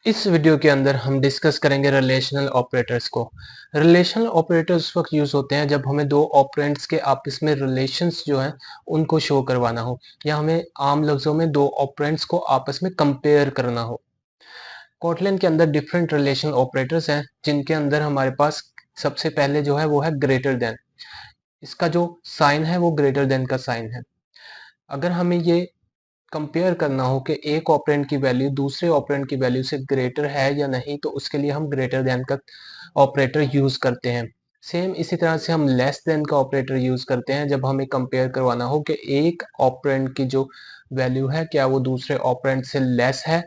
इस वीडियो के अंदर हम डिस्कस करेंगे रिलेशनल ऑपरेटर्स को। रिलेशनल ऑपरेटर्स उस वक्त यूज होते हैं जब हमें दो ऑपरेंड्स के आपस में रिलेशंस जो हैं उनको शो करवाना हो, या हमें आम लफ्जों में दो ऑपरेंड्स को आपस में कंपेयर करना हो। कोटलन के अंदर डिफरेंट रिलेशनल ऑपरेटर्स हैं जिनके अंदर हमारे पास सबसे पहले जो है वो है ग्रेटर देन। इसका जो साइन है वो ग्रेटर देन का साइन है। अगर हमें ये कंपेयर करना हो कि एक ऑपरेंड की वैल्यू दूसरे ऑपरेंड की वैल्यू से ग्रेटर है या नहीं, तो उसके लिए हम ग्रेटर देन का ऑपरेटर यूज करते हैं। सेम इसी तरह से हम लेस देन का ऑपरेटर यूज करते हैं जब हमें कंपेयर करवाना हो कि एक ऑपरेंड की जो वैल्यू है क्या वो दूसरे ऑपरेंड से लेस है।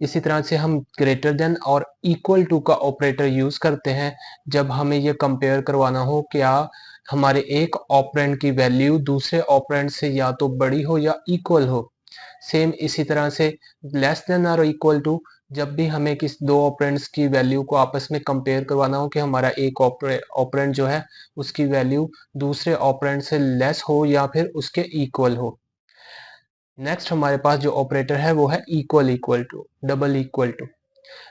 इसी तरह से हम ग्रेटर देन और इक्वल टू का ऑपरेटर यूज करते हैं जब हमें ये कंपेयर करवाना हो क्या हमारे एक ऑपरेंड की वैल्यू दूसरे ऑपरेंड से या तो बड़ी हो या इक्वल हो। सेम इसी तरह से लेस देन और इक्वल टू, जब भी हमें किस दो ऑपरेंड्स की वैल्यू को आपस में कंपेयर करवाना हो कि हमारा एक ऑपरेंड जो है उसकी वैल्यू दूसरे ऑपरेंड से लेस हो या फिर उसके इक्वल हो। नेक्स्ट हमारे पास जो ऑपरेटर है वो है equal equal to, double equal to.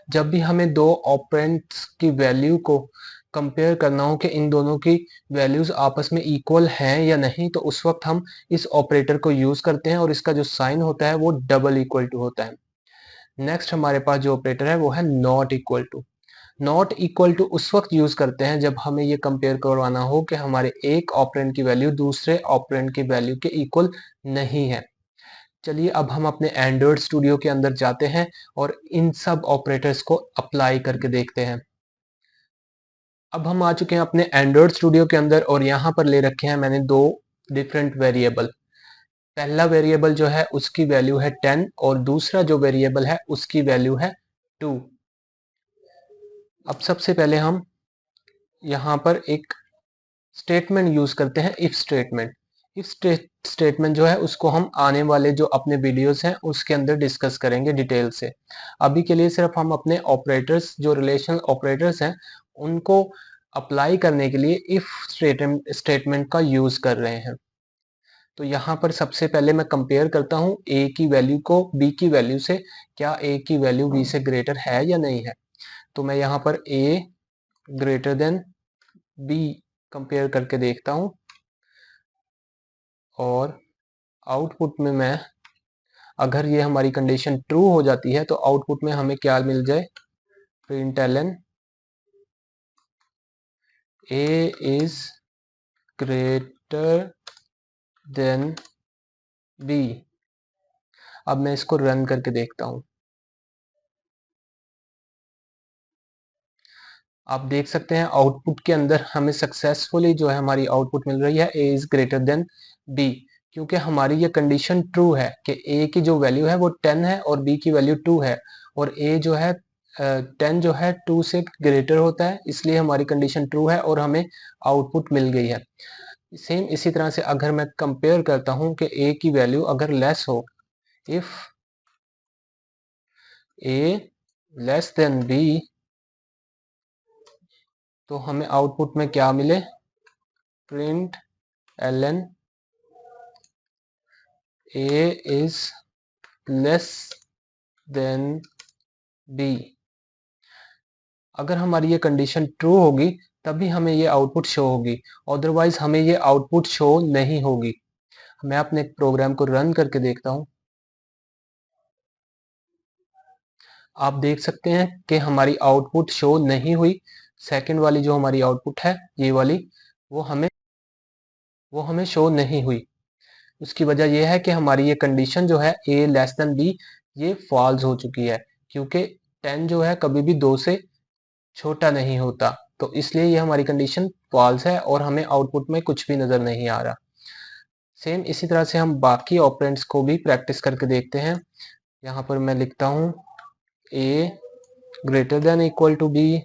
जब भी हमें दो ऑपरेंड्स की वैल्यू को कंपेयर करना हो कि इन दोनों की वैल्यूज आपस में इक्वल हैं या नहीं, तो उस वक्त हम इस ऑपरेटर को यूज करते हैं और इसका जो साइन होता है वो डबल इक्वल टू होता है। नेक्स्ट हमारे पास जो ऑपरेटर है वो है not equal to. Not equal to उस वक्त यूज करते हैं जब हमें ये कंपेयर करवाना हो कि हमारे एक ऑपरेंड की वैल्यू दूसरे ऑपरेंड की वैल्यू के इक्वल नहीं है। चलिए अब हम अपने एंड्रॉइड स्टूडियो के अंदर जाते हैं और इन सब ऑपरेटर्स को अप्लाई करके देखते हैं। अब हम आ चुके हैं अपने एंड्रॉइड स्टूडियो के अंदर और यहाँ पर ले रखे हैं मैंने दो डिफरेंट वेरिएबल। पहला वेरिएबल जो है उसकी वैल्यू है 10 और दूसरा जो वेरिएबल है उसकी वैल्यू है 2। अब सबसे पहले हम यहाँ पर एक स्टेटमेंट यूज करते हैं, इफ स्टेटमेंट। इफ स्टेटमेंट जो है उसको हम आने वाले जो अपने वीडियोस हैं उसके अंदर डिस्कस करेंगे डिटेल से। अभी के लिए सिर्फ हम अपने ऑपरेटर्स जो रिलेशनल ऑपरेटर्स हैं उनको अप्लाई करने के लिए इफ स्टेटमेंट का यूज कर रहे हैं। तो यहाँ पर सबसे पहले मैं कंपेयर करता हूँ ए की वैल्यू को बी की वैल्यू से, क्या ए की वैल्यू बी से ग्रेटर है या नहीं है। तो मैं यहाँ पर ए ग्रेटर देन बी कंपेयर करके देखता हूँ और आउटपुट में मैं, अगर ये हमारी कंडीशन ट्रू हो जाती है तो आउटपुट में हमें क्या मिल जाए, println A is greater than B. अब मैं इसको रन करके देखता हूँ। आप देख सकते हैं आउटपुट के अंदर हमें सक्सेसफुली जो है हमारी आउटपुट मिल रही है ए इज ग्रेटर देन बी, क्योंकि हमारी ये कंडीशन ट्रू है कि ए की जो वैल्यू है वो 10 है और बी की वैल्यू 2 है, और ए जो है 10 जो है 2 से ग्रेटर होता है, इसलिए हमारी कंडीशन ट्रू है और हमें आउटपुट मिल गई है। सेम इसी तरह से अगर मैं कंपेयर करता हूं कि ए की वैल्यू अगर लेस हो, if A less than B, तो हमें आउटपुट में क्या मिले, println A is less than B. अगर हमारी ये कंडीशन ट्रू होगी तभी हमें ये आउटपुट शो होगी, अदरवाइज हमें ये आउटपुट शो नहीं होगी। मैं अपने प्रोग्राम को रन करके देखता हूँ। आप देख सकते हैं कि हमारी आउटपुट शो नहीं हुई। सेकंड वाली जो हमारी आउटपुट है ये वाली, वो हमें शो नहीं हुई। उसकी वजह यह है कि हमारी ये कंडीशन जो है ए लेस देन बी ये फॉल्स हो चुकी है, क्योंकि 10 जो है कभी भी 2 से छोटा नहीं होता, तो इसलिए ये हमारी कंडीशन फॉल्स है और हमें आउटपुट में कुछ भी नजर नहीं आ रहा। सेम इसी तरह से हम बाकी ऑपरेंड्स को भी प्रैक्टिस करके देखते हैं। यहाँ पर मैं लिखता हूँ A greater than equal to B,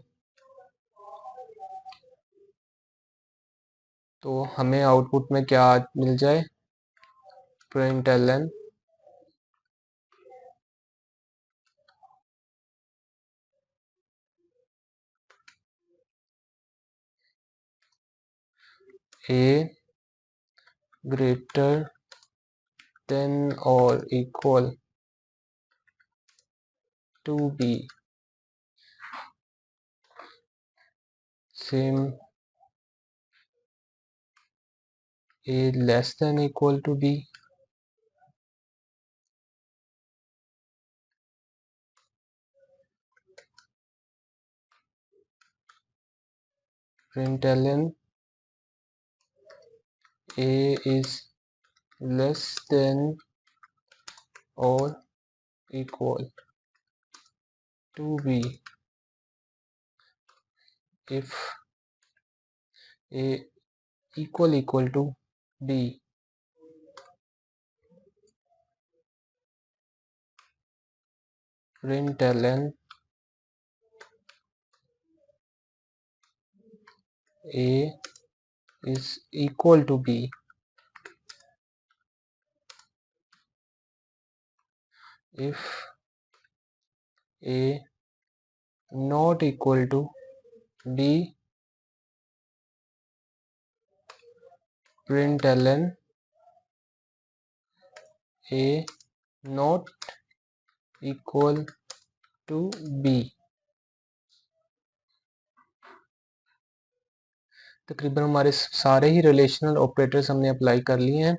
तो हमें आउटपुट में क्या मिल जाए, प्रिंटलन ए ग्रेटर देन और equal to B. Same a less than equal to b, println a is less than or equal to b if a equal to b, println a is equal to b if a not equal to b, println a not equal to b। तकरीबन हमारे सारे ही relational operators हमने apply कर लिए हैं।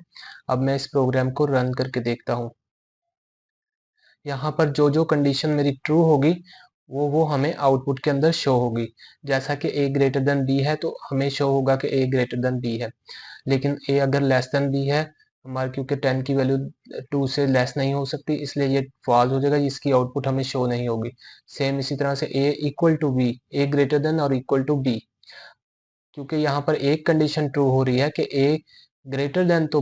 अब मैं इस प्रोग्राम को रन करके देखता हूँ। यहाँ पर जो जो कंडीशन मेरी ट्रू होगी वो हमें आउटपुट के अंदर शो होगी। जैसा कि a ग्रेटर देन b है तो हमें शो होगा कि a ग्रेटर देन b है, लेकिन a अगर लेस देन b है हमारे, क्योंकि 10 की वैल्यू 2 से लेस नहीं हो सकती, इसलिए ये फॉल्स हो जाएगा, इसकी आउटपुट हमें शो नहीं होगी। सेम इसी तरह से a equal to b, a greater than और इक्वल टू b, क्योंकि यहाँ पर एक कंडीशन ट्रू हो रही है कि a ग्रेटर देन तो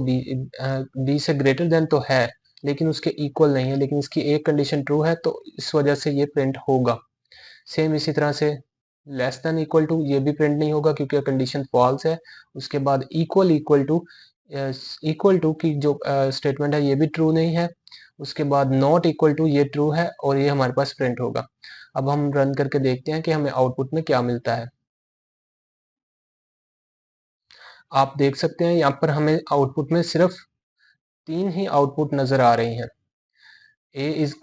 b से ग्रेटर देन तो है लेकिन उसके इक्वल नहीं है, लेकिन इसकी एक कंडीशन ट्रू है तो इस वजह से ये प्रिंट होगा। सेम इसी तरह से लेस देन इक्वल टू, ये भी प्रिंट नहीं होगा क्योंकि कंडीशन फॉल्स है। उसके बाद इक्वल टू की जो स्टेटमेंट है ये भी ट्रू नहीं है। उसके बाद नॉट इक्वल टू ये ट्रू है और ये हमारे पास प्रिंट होगा। अब हम रन करके देखते हैं कि हमें आउटपुट में क्या मिलता है। आप देख सकते हैं यहाँ पर हमें आउटपुट में सिर्फ 3 ही आउटपुट नजर आ रही हैं। a is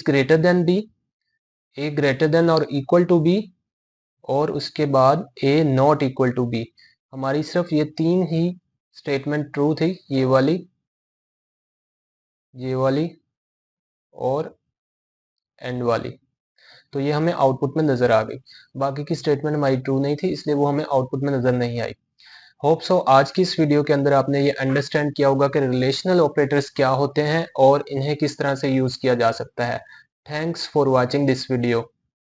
greater than b, a greater than और इक्वल टू b, और उसके बाद a not equal to b। हमारी सिर्फ ये 3 ही स्टेटमेंट ट्रू थी, ये वाली और एंड वाली, तो ये हमें आउटपुट में नजर आ गई। बाकी की स्टेटमेंट हमारी ट्रू नहीं थी इसलिए वो हमें आउटपुट में नजर नहीं आई। होप सो आज की इस वीडियो के अंदर आपने ये अंडरस्टैंड किया होगा कि रिलेशनल ऑपरेटर्स क्या होते हैं और इन्हें किस तरह से यूज किया जा सकता है। Thanks for watching this video.